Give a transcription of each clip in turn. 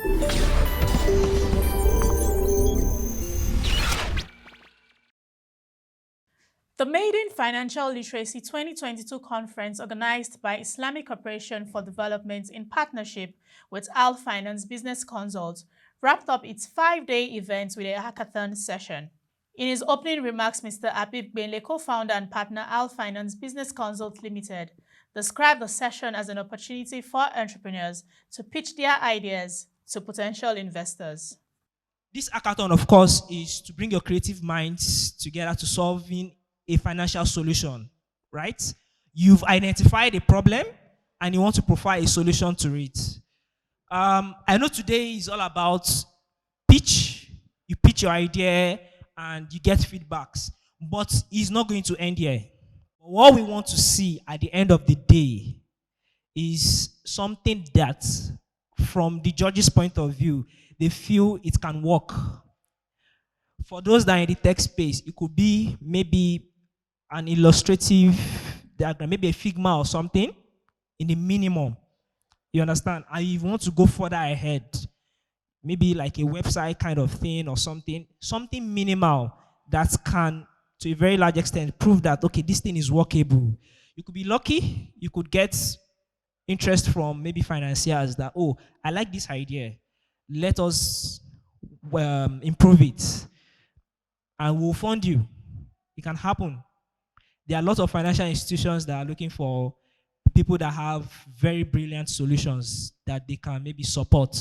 The Maiden Financial Literacy 2022 conference, organized by Islamic Cooperation for Development in partnership with Halfinance Business Consult, wrapped up its 5-day event with a hackathon session. In his opening remarks, Mr. Habib Gbenle, co-founder and partner Halfinance Business Consult Limited, described the session as an opportunity for entrepreneurs to pitch their ideas to potential investors. This hackathon, of course, is to bring your creative minds together to solving a financial solution, right? You've identified a problem and you want to provide a solution to it. I know today is all about pitch. You pitch your idea and you get feedbacks, but it's not going to end here. What we want to see at the end of the day is something that, from the judge's point of view, they feel it can work. For those that are in the tech space, it could be maybe an illustrative diagram, maybe a Figma or something in the minimum. You understand? And if you want to go further ahead, maybe like a website kind of thing or something minimal that can, to a very large extent, prove that, okay, this thing is workable. You could be lucky, you could get interest from maybe financiers that, oh, I like this idea. Let us improve it. And we'll fund you. It can happen. There are lots of financial institutions that are looking for people that have very brilliant solutions that they can maybe support.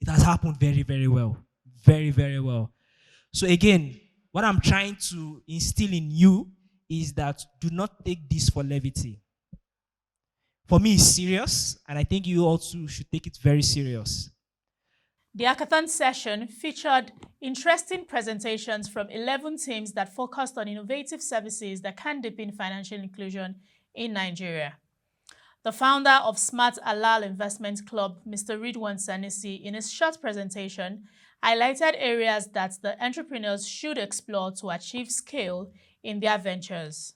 It has happened very, very well. Very, very well. So again, what I'm trying to instill in you is that do not take this for levity. For me, it's serious, and I think you also should take it very serious. The hackathon session featured interesting presentations from 11 teams that focused on innovative services that can deepen financial inclusion in Nigeria. The founder of Smart Halal Investment Club, Mr. Ridwan Sanusi, in his short presentation, highlighted areas that the entrepreneurs should explore to achieve scale in their ventures.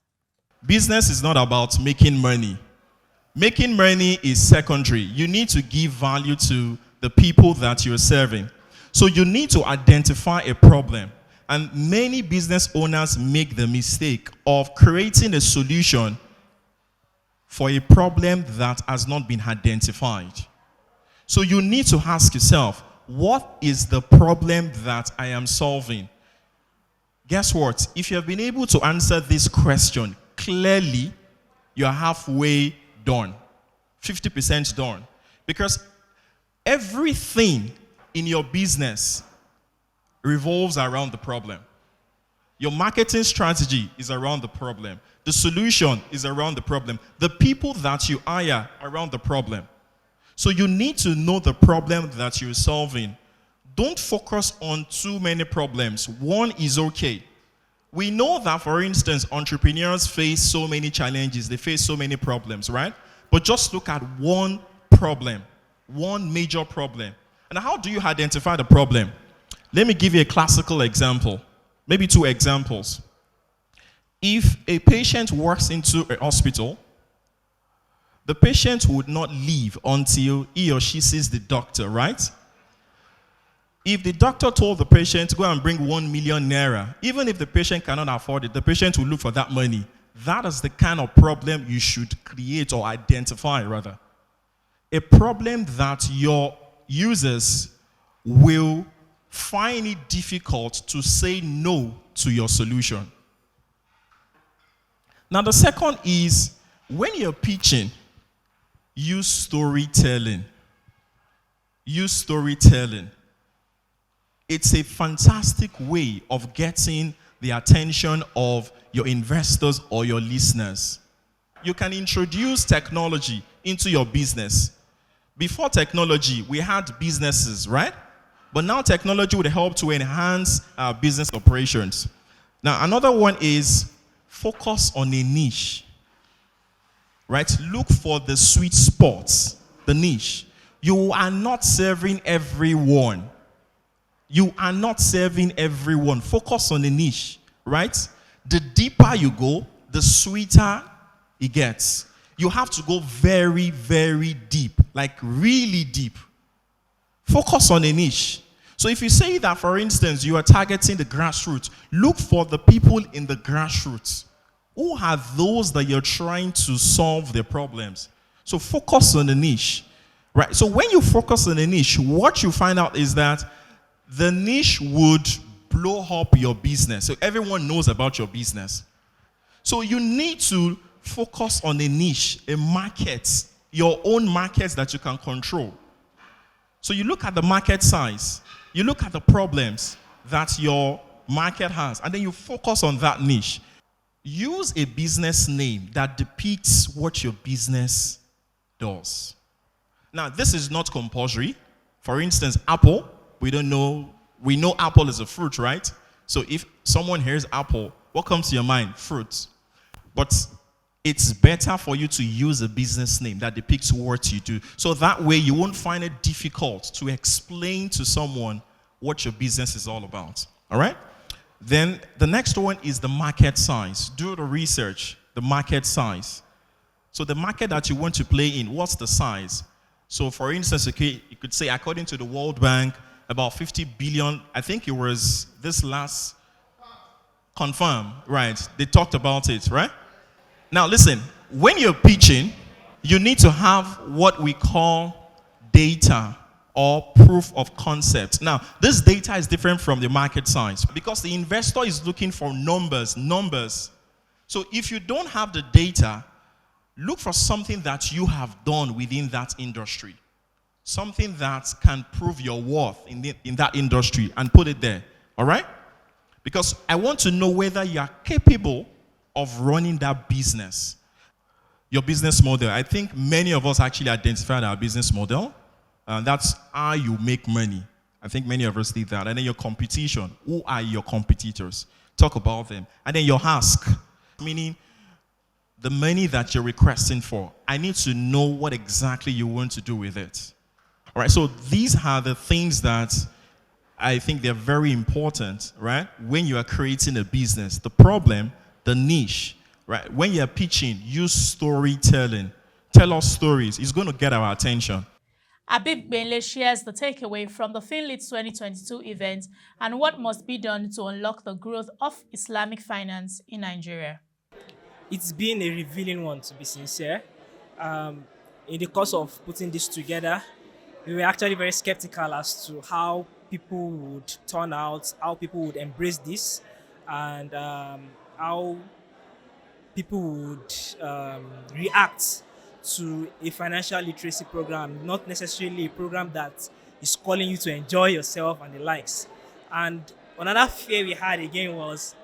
Business is not about making money. Making money is secondary. You need to give value to the people that you're serving. So you need to identify a problem. And many business owners make the mistake of creating a solution for a problem that has not been identified. So you need to ask yourself, what is the problem that I am solving? Guess what? If you have been able to answer this question clearly, you're halfway done, 50% done. Because everything in your business revolves around the problem. Your marketing strategy is around the problem. The solution is around the problem. The people that you hire around the problem. So you need to know the problem that you're solving. Don't focus on too many problems. One is okay. We know that, for instance, entrepreneurs face so many challenges. They face so many problems, right? But just look at one problem. One major problem. And how do you identify the problem? Let me give you a classical example, maybe two examples. If a patient walks into a hospital, the patient would not leave until he or she sees the doctor, right? If the doctor told the patient to go and bring 1 million naira, even if the patient cannot afford it, the patient will look for that money. That is the kind of problem you should create or identify, rather. A problem that your users will find it difficult to say no to your solution. Now, the second is, when you're pitching, use storytelling. Use storytelling. It's a fantastic way of getting the attention of your investors or your listeners. You can introduce technology into your business. Before technology, we had businesses, right? But now technology would help to enhance our business operations. Now, another one is focus on a niche, right? Look for the sweet spots, the niche. You are not serving everyone. You are not serving everyone. Focus on a niche, right? The deeper you go, the sweeter it gets. You have to go very, very deep, like really deep. Focus on a niche. So if you say that, for instance, you are targeting the grassroots, look for the people in the grassroots. Who are those that you're trying to solve their problems? So focus on the niche, right? So when you focus on a niche, what you find out is that the niche would blow up your business. So everyone knows about your business. So you need to focus on a niche, a market, your own markets that you can control. So you look at the market size, you look at the problems that your market has, and then you focus on that niche. Use a business name that depicts what your business does. Now, this is not compulsory. For instance, Apple, we know Apple is a fruit, right? So if someone hears Apple, what comes to your mind? Fruit. But it's better for you to use a business name that depicts what you do. So that way you won't find it difficult to explain to someone what your business is all about. All right? Then the next one is the market size. Do the research, the market size. So the market that you want to play in, what's the size? So for instance, okay, you could say according to the World Bank, about 50 billion, I think it was this last confirm, right? They talked about it, right? Now listen, when you're pitching, you need to have what we call data or proof of concept. Now, this data is different from the market size because the investor is looking for numbers. So if you don't have the data, look for something that you have done within that industry. Something that can prove your worth in that industry and put it there. All right? Because I want to know whether you are capable of running that business. Your business model. I think many of us actually identified our business model. And that's how you make money. I think many of us did that. And then your competition. Who are your competitors? Talk about them. And then your ask, meaning the money that you're requesting for. I need to know what exactly you want to do with it. All right, so these are the things that I think they're very important, right? When you are creating a business, the problem, the niche, right? When you're pitching, use storytelling. Tell us stories. It's going to get our attention. Habib Gbenle shares the takeaway from the FINLIT 2022 event and what must be done to unlock the growth of Islamic finance in Nigeria. It's been a revealing one, to be sincere. In the course of putting this together, we were actually very skeptical as to how people would turn out, how people would embrace this, and how people would react to a financial literacy program, not necessarily a program that is calling you to enjoy yourself and the likes. And another fear we had again was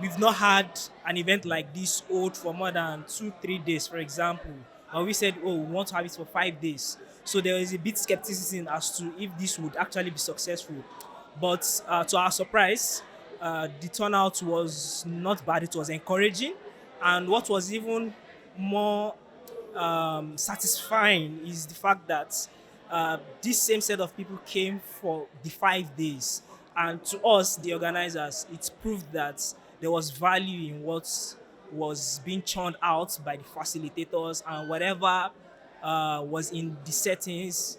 we've not had an event like this hold for more than 2-3 days, for example. And we said, oh, we want to have it for 5 days. So there is a bit skepticism as to if this would actually be successful. But to our surprise, the turnout was not bad. It was encouraging. And what was even more satisfying is the fact that this same set of people came for the 5 days. And to us, the organizers, it proved that there was value in what was being churned out by the facilitators and whatever was in the settings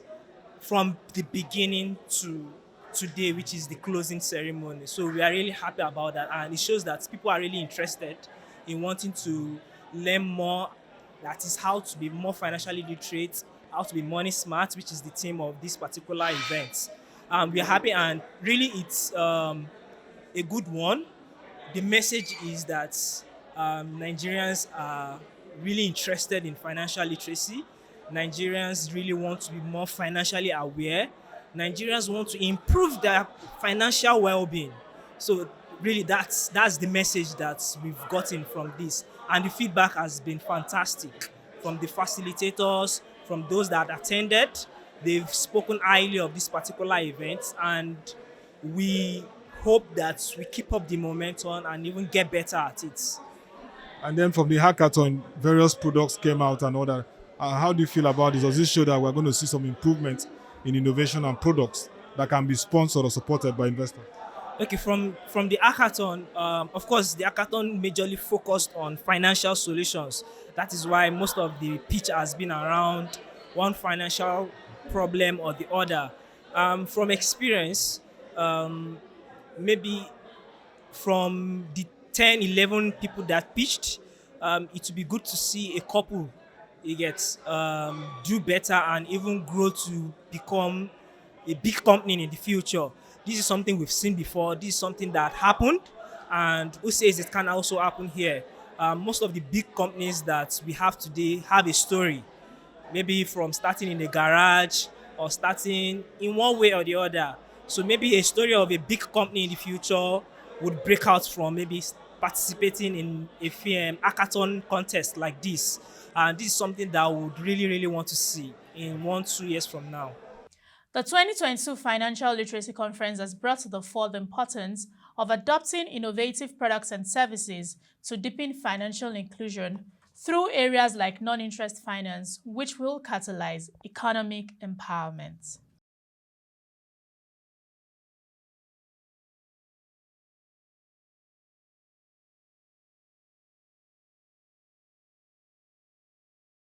from the beginning to today, which is the closing ceremony. So we are really happy about that. And it shows that people are really interested in wanting to learn more. That is how to be more financially literate, how to be money smart, which is the theme of this particular event. We are happy, and really it's a good one. The message is that Nigerians are really interested in financial literacy. Nigerians really want to be more financially aware. Nigerians want to improve their financial well-being. So really that's the message that we've gotten from this. And the feedback has been fantastic from the facilitators, from those that attended. They've spoken highly of this particular event, and we hope that we keep up the momentum and even get better at it. And then from the hackathon, various products came out and all that. How do you feel about this? Does this show that we're going to see some improvement in innovation and products that can be sponsored or supported by investors? Okay, from the hackathon, of course, the hackathon majorly focused on financial solutions. That is why most of the pitch has been around one financial problem or the other. From experience, um, maybe from the 10, 11 people that pitched, it would be good to see a couple it gets do better and even grow to become a big company in the future. This is something we've seen before. This is something that happened, and who says it can also happen here? Most of the big companies that we have today have a story, maybe from starting in a garage or starting in one way or the other. So maybe a story of a big company in the future would break out from maybe participating in a hackathon contest like this. And this is something that I would really, really want to see in 1, 2 years from now. The 2022 Financial Literacy Conference has brought to the fore the importance of adopting innovative products and services to deepen financial inclusion through areas like non-interest finance, which will catalyze economic empowerment.